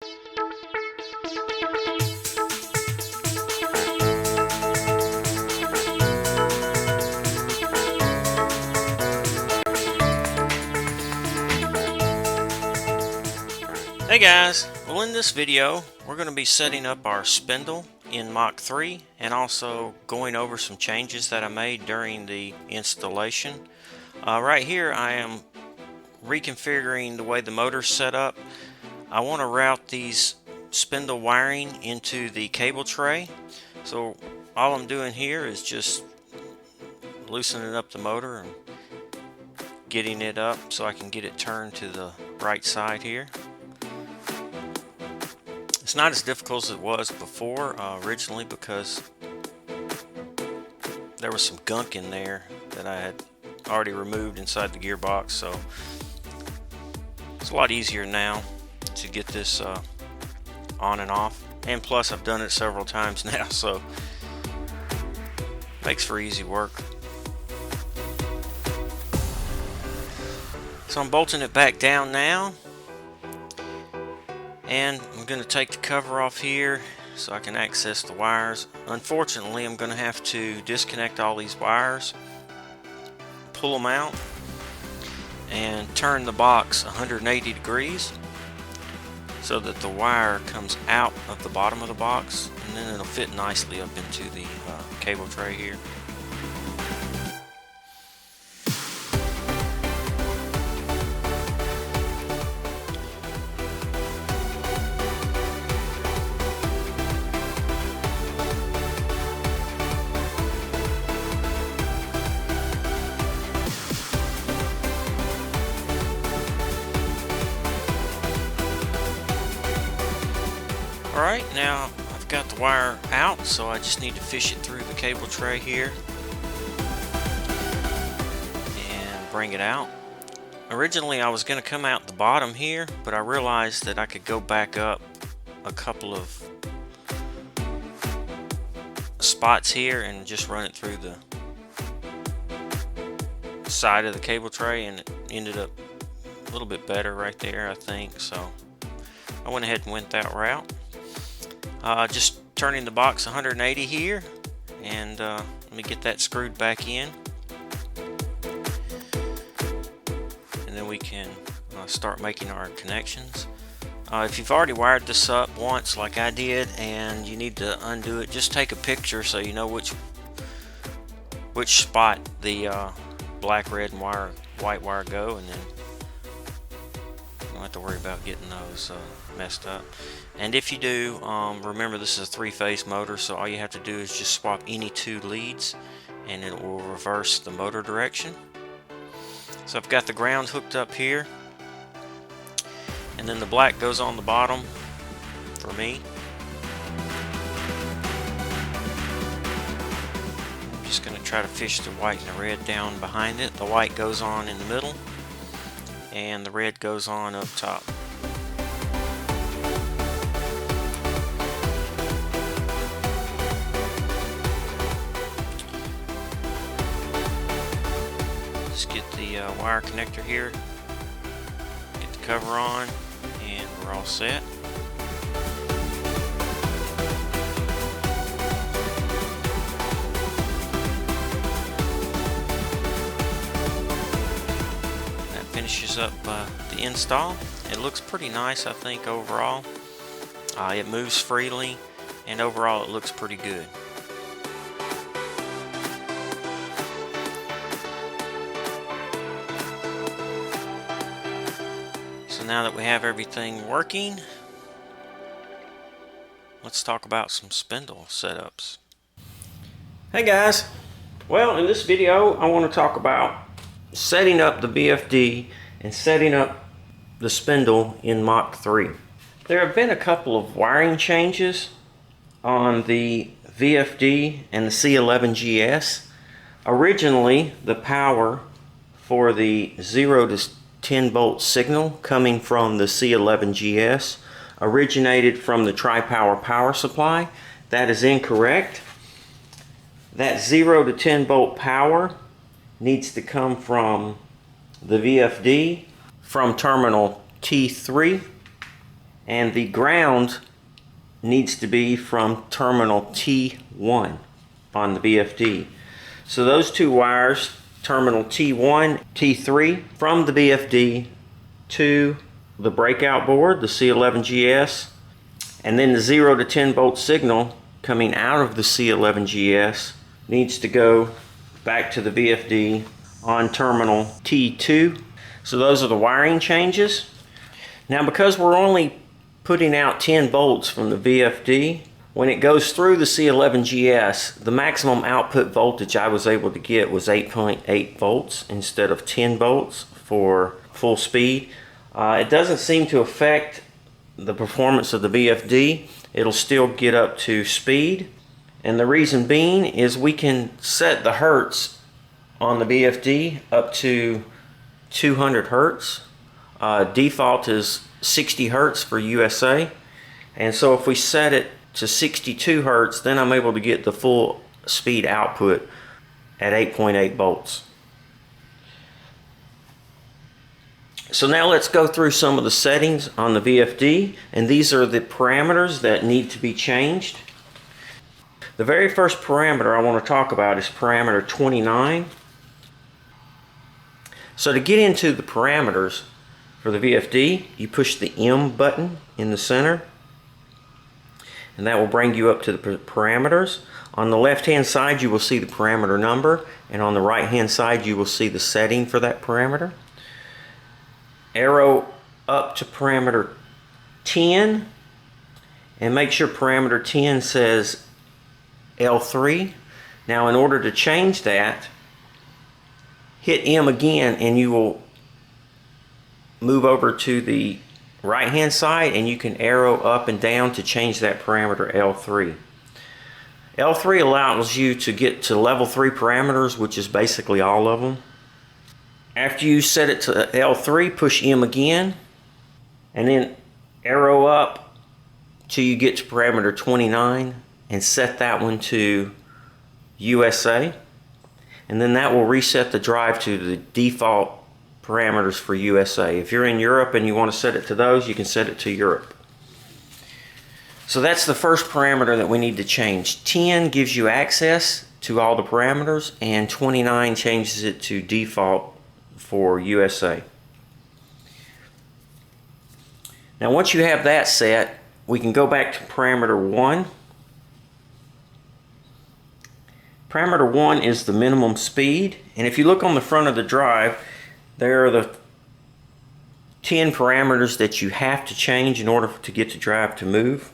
Hey guys, well in this video we're going to be setting up our spindle in Mach 3 and also going over some changes that I made during the installation. Right here I am reconfiguring the way the motor's set up. I want to route these spindle wiring into the cable tray. So all I'm doing here is just loosening up the motor and getting it up so I can get it turned to the right side here. It's not as difficult as it was before originally because there was some gunk in there that I had already removed inside the gearbox, so it's a lot easier now to get this on and off, and plus I've done it several times now, so makes for easy work. So I'm bolting it back down now. And I'm going to take the cover off here so I can access the wires. Unfortunately, I'm going to have to disconnect all these wires, pull them out, and turn the box 180 degrees so that the wire comes out of the bottom of the box, and then it'll fit nicely up into the cable tray here. Alright, now I've got the wire out, so I just need to fish it through the cable tray here and bring it out. Originally I was going to come out the bottom here, but I realized that I could go back up a couple of spots here and just run it through the side of the cable tray, and it ended up a little bit better right there, I think. So I went ahead and went that route. Just turning the box 180 here, and let me get that screwed back in, and then we can start making our connections. If you've already wired this up once like I did and you need to undo it, just take a picture so you know which spot the black, red, and white wire go, and then you don't have to worry about getting those messed up. And if you do, remember this is a 3-phase motor, so all you have to do is just swap any 2 leads and it will reverse the motor direction. So I've got the ground hooked up here, and then the black goes on the bottom for me. I'm just going to try to fish the white and the red down behind it. The white goes on in the middle and the red goes on up top. Just get the wire connector here, get the cover on, and we're all set. That finishes up the install. It looks pretty nice, I think, overall. It moves freely, and overall it looks pretty good. So now that we have everything working, let's talk about some spindle setups. Hey guys, well in this video I want to talk about setting up the VFD and setting up the spindle in Mach 3. There have been a couple of wiring changes on the VFD and the C11-gs. Originally the power for the 0 to 10 volt signal coming from the C11-gs originated from the tri-power power supply. That is incorrect. That 0 to 10 volt power needs to come from the VFD from terminal T3 and the ground needs to be from terminal T1 on the VFD. So those two wires, terminal T1, T3, from the VFD to the breakout board, the C11-gs, and then the 0 to 10 volt signal coming out of the C11-gs needs to go back to the VFD on terminal T2. So those are the wiring changes. Now, because we're only putting out 10 volts from the VFD, when it goes through the C11-gs, the maximum output voltage I was able to get was 8.8 volts instead of 10 volts for full speed. It doesn't seem to affect the performance of the VFD. It'll still get up to speed, and the reason being is we can set the hertz on the VFD up to 200 hertz. Default is 60 hertz for USA, and so if we set it to 62 hertz, then I'm able to get the full speed output at 8.8 volts. So now let's go through some of the settings on the VFD, and these are the parameters that need to be changed. The very first parameter I want to talk about is parameter 29. So to get into the parameters for the VFD, you push the M button in the center, and that will bring you up to the parameters. On the left hand side you will see the parameter number, and on the right hand side you will see the setting for that parameter. Arrow up to parameter 10 and make sure parameter 10 says L3. Now, in order to change that, hit M again and you will move over to the right hand side, and you can arrow up and down to change that parameter L3. L3 allows you to get to level 3 parameters, which is basically all of them. After you set it to L3, push M again, and then arrow up till you get to parameter 29 and set that one to USA, and then that will reset the drive to the default parameters for USA. If you're in Europe and you want to set it to those, you can set it to Europe. So that's the first parameter that we need to change. 10 gives you access to all the parameters, and 29 changes it to default for USA. Now, once you have that set, we can go back to parameter 1. Parameter 1 is the minimum speed, and if you look on the front of the drive, there are the 10 parameters that you have to change in order to get the drive to move,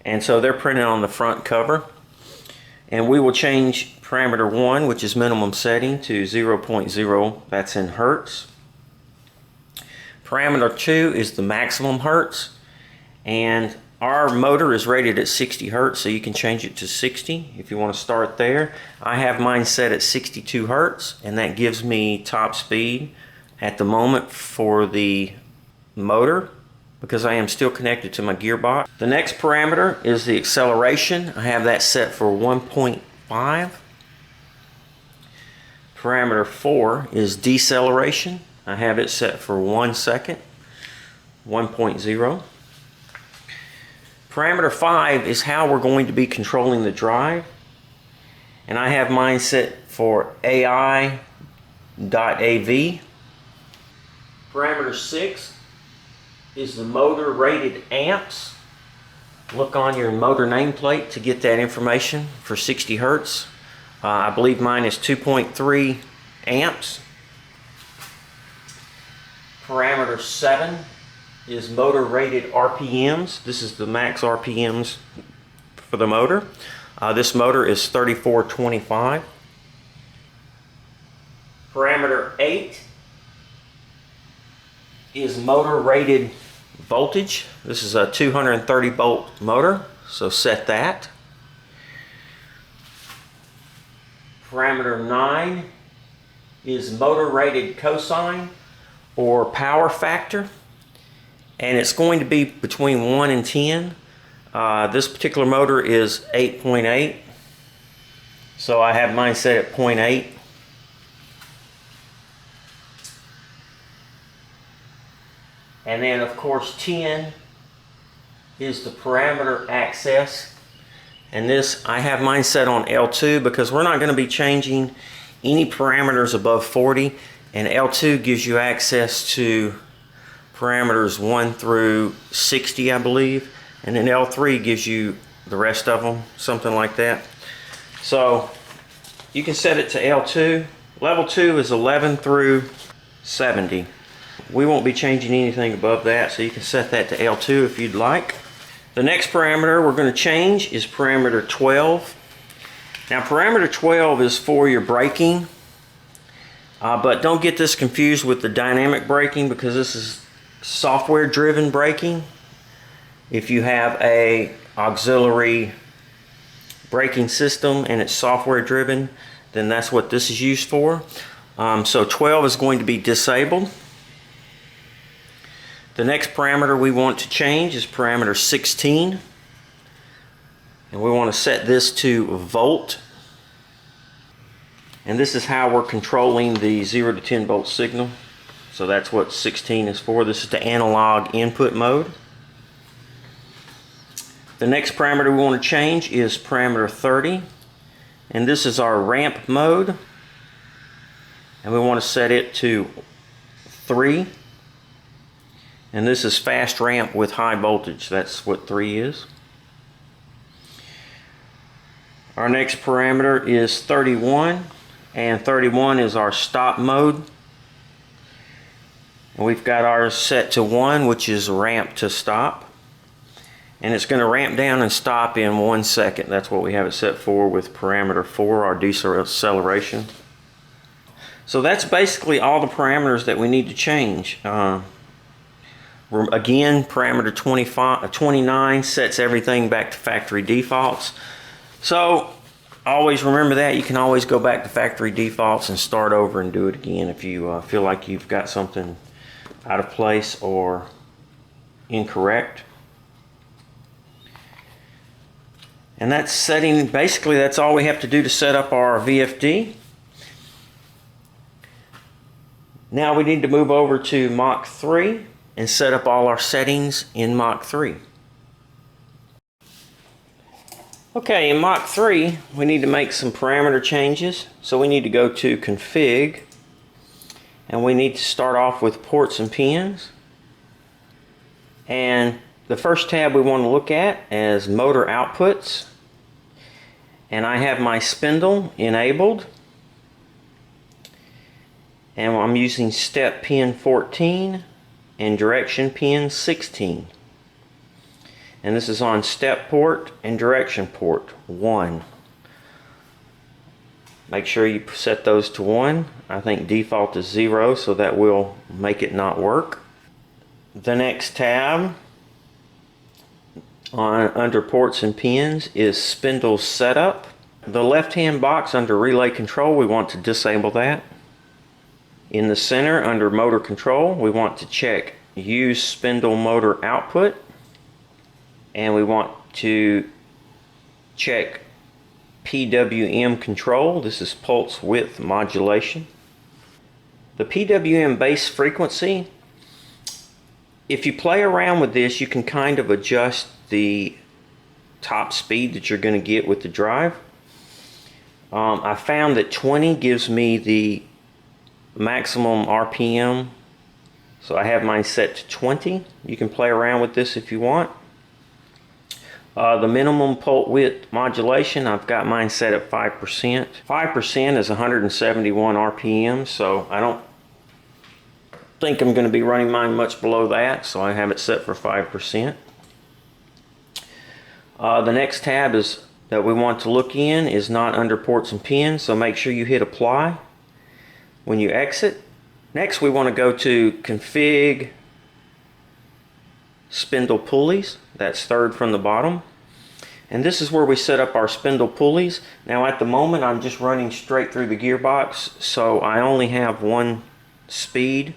and so they're printed on the front cover. And we will change parameter 1, which is minimum setting, to 0.0, that's in hertz. Parameter 2 is the maximum hertz, and our motor is rated at 60 hertz, so you can change it to 60 if you want to start there. I have mine set at 62 hertz, and that gives me top speed at the moment for the motor, because I am still connected to my gearbox. The next parameter is the acceleration. I have that set for 1.5. Parameter 4 is deceleration. I have it set for 1 second, 1.0. Parameter 5 is how we're going to be controlling the drive, and I have mine set for AI.AV. Parameter 6 is the motor rated amps. Look on your motor nameplate to get that information for 60 hertz. I believe mine is 2.3 amps. Parameter 7 is motor rated RPMs. This is the max RPMs for the motor. This motor is 3425. Parameter 8 is motor rated voltage. This is a 230 volt motor, so set that. Parameter 9 is motor rated cosine or power factor, and it's going to be between 1 and 10. This particular motor is 8.8, so I have mine set at 0.8. And then, of course, 10 is the parameter access. And this, I have mine set on L2 because we're not going to be changing any parameters above 40. And L2 gives you access to parameters 1 through 60, I believe. And then L3 gives you the rest of them, something like that. So you can set it to L2. Level 2 is 11 through 70. We won't be changing anything above that, so you can set that to L2 if you'd like. The next parameter we're going to change is parameter 12. Now parameter 12 is for your braking, but don't get this confused with the dynamic braking because this is software driven braking. If you have a auxiliary braking system and it's software driven, then that's what this is used for. So 12 is going to be disabled. The next parameter we want to change is parameter 16. And we want to set this to volt. And this is how we're controlling the 0 to 10 volt signal. So that's what 16 is for. This is the analog input mode. The next parameter we want to change is parameter 30. And this is our ramp mode. And we want to set it to 3. And this is fast ramp with high voltage. That's what 3 is. Our next parameter is 31. And 31 is our stop mode. And we've got ours set to 1, which is ramp to stop. And it's going to ramp down and stop in 1 second. That's what we have it set for with parameter 4, our deceleration. So that's basically all the parameters that we need to change. Again, parameter 29 sets everything back to factory defaults. So always remember that. You can always go back to factory defaults and start over and do it again if you feel like you've got something out of place or incorrect. And that's setting, basically that's all we have to do to set up our VFD. Now we need to move over to Mach3 and set up all our settings in Mach3. Okay, in Mach3 we need to make some parameter changes. So we need to go to Config and we need to start off with ports and pins. And the first tab we want to look at is motor outputs. And I have my spindle enabled. And I'm using step pin 14 and direction pin 16. And this is on step port and direction port 1. Make sure you set those to 1. I think default is 0, so that will make it not work. The next tab under ports and pins is spindle setup. The left hand box under relay control, we want to disable that. In the center under motor control, we want to check use spindle motor output, and we want to check PWM control. This is pulse width modulation. The PWM base frequency, if you play around with this, you can kind of adjust the top speed that you're going to get with the drive. I found that 20 gives me the maximum RPM, so I have mine set to 20. You can play around with this if you want. The minimum pulse width modulation, I've got mine set at 5%. 5% is 171 RPM, so I don't think I'm going to be running mine much below that, so I have it set for 5%. The next tab is that we want to look in is not under ports and pins, so make sure you hit apply when you exit. Next we want to go to config spindle pulleys. That's third from the bottom, and this is where we set up our spindle pulleys. Now at the moment I'm just running straight through the gearbox, so I only have one speed.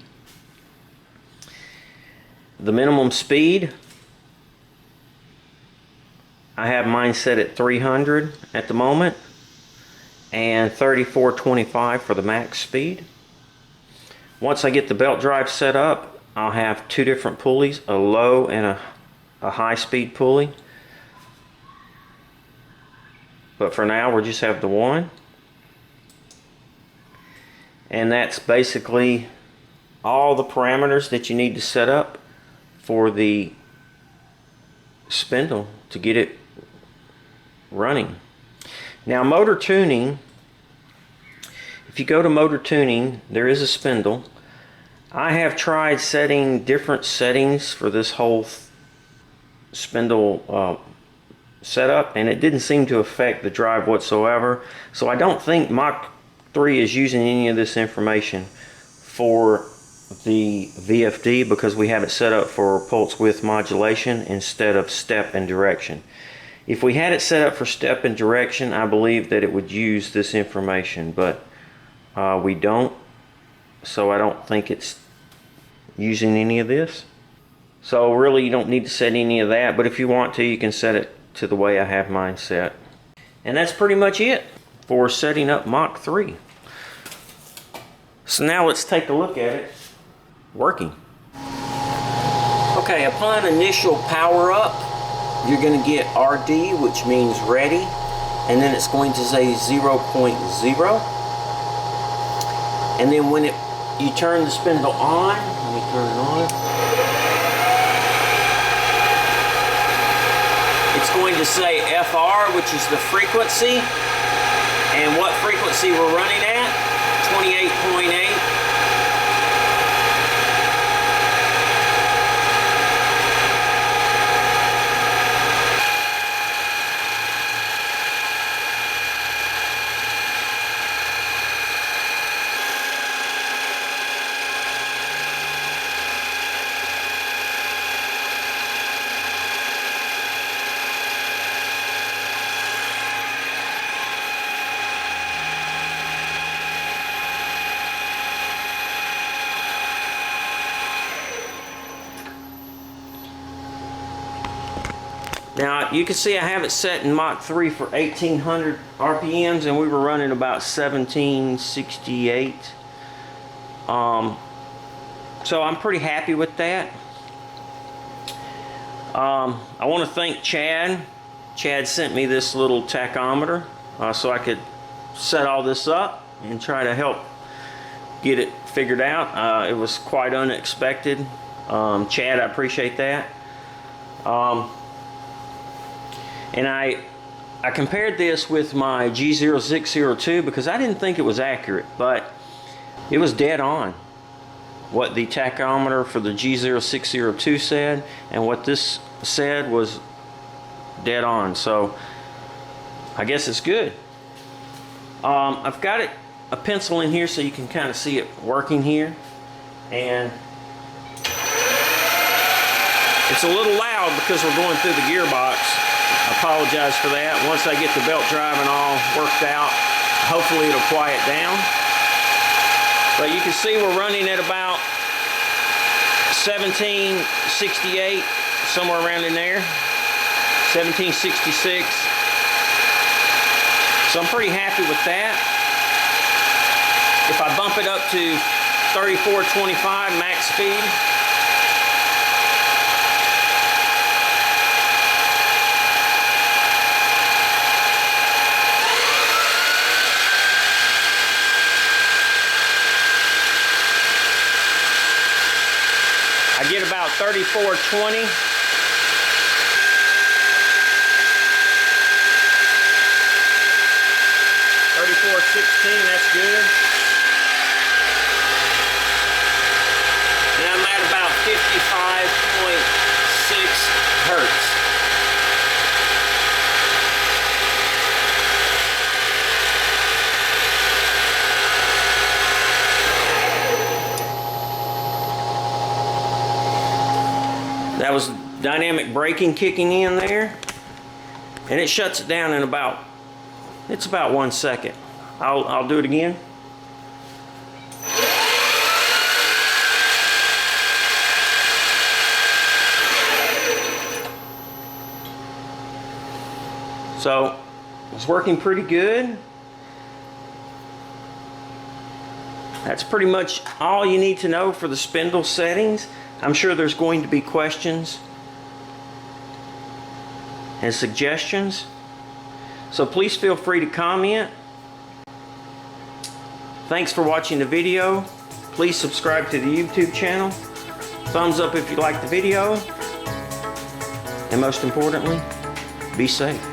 The minimum speed, I have mine set at 300 at the moment and 3425 for the max speed. Once I get the belt drive set up, I'll have two different pulleys, a low and a a high-speed pulley. But for now, we'll just have the one. And that's basically all the parameters that you need to set up for the spindle to get it running. Now, motor tuning, if you go to motor tuning, there is a spindle. I have tried setting different settings for this whole spindle setup, and it didn't seem to affect the drive whatsoever. So I don't think Mach3 is using any of this information for the VFD, because we have it set up for pulse width modulation instead of step and direction. If we had it set up for step and direction, I believe that it would use this information, but we don't, so I don't think it's using any of this. So really, you don't need to set any of that, but if you want to, you can set it to the way I have mine set. And that's pretty much it for setting up Mach3. So now let's take a look at it working. Okay, upon initial power up, you're going to get RD, which means ready, and then it's going to say 0.0. And then when you turn the spindle on, let me turn it on. It's going to say FR, which is the frequency, and what frequency we're running at, 28.8. Now you can see I have it set in Mach3 for 1800 RPMs, and we were running about 1768. So I'm pretty happy with that. I want to thank Chad. Chad sent me this little tachometer so I could set all this up and try to help get it figured out. It was quite unexpected. Chad, I appreciate that. And I compared this with my G0602 because I didn't think it was accurate, but it was dead on what the tachometer for the G0602 said, and what this said was dead on. So I guess it's good. I've got a pencil in here so you can kind of see it working here, and it's a little loud because we're going through the gearbox. I apologize for that. Once I get the belt drive and all worked out, hopefully it'll quiet down. But you can see we're running at about 1768, somewhere around in there, 1766. So I'm pretty happy with that. If I bump it up to 3425 max speed, I get about 3420. 3416, that's good. And I'm at about 55.6 hertz. That was dynamic braking kicking in there, and it shuts it down in about 1 second. I'll do it again. So it's working pretty good. That's pretty much all you need to know for the spindle settings. I'm sure there's going to be questions and suggestions. So please feel free to comment. Thanks for watching the video. Please subscribe to the YouTube channel. Thumbs up if you like the video. And most importantly, be safe.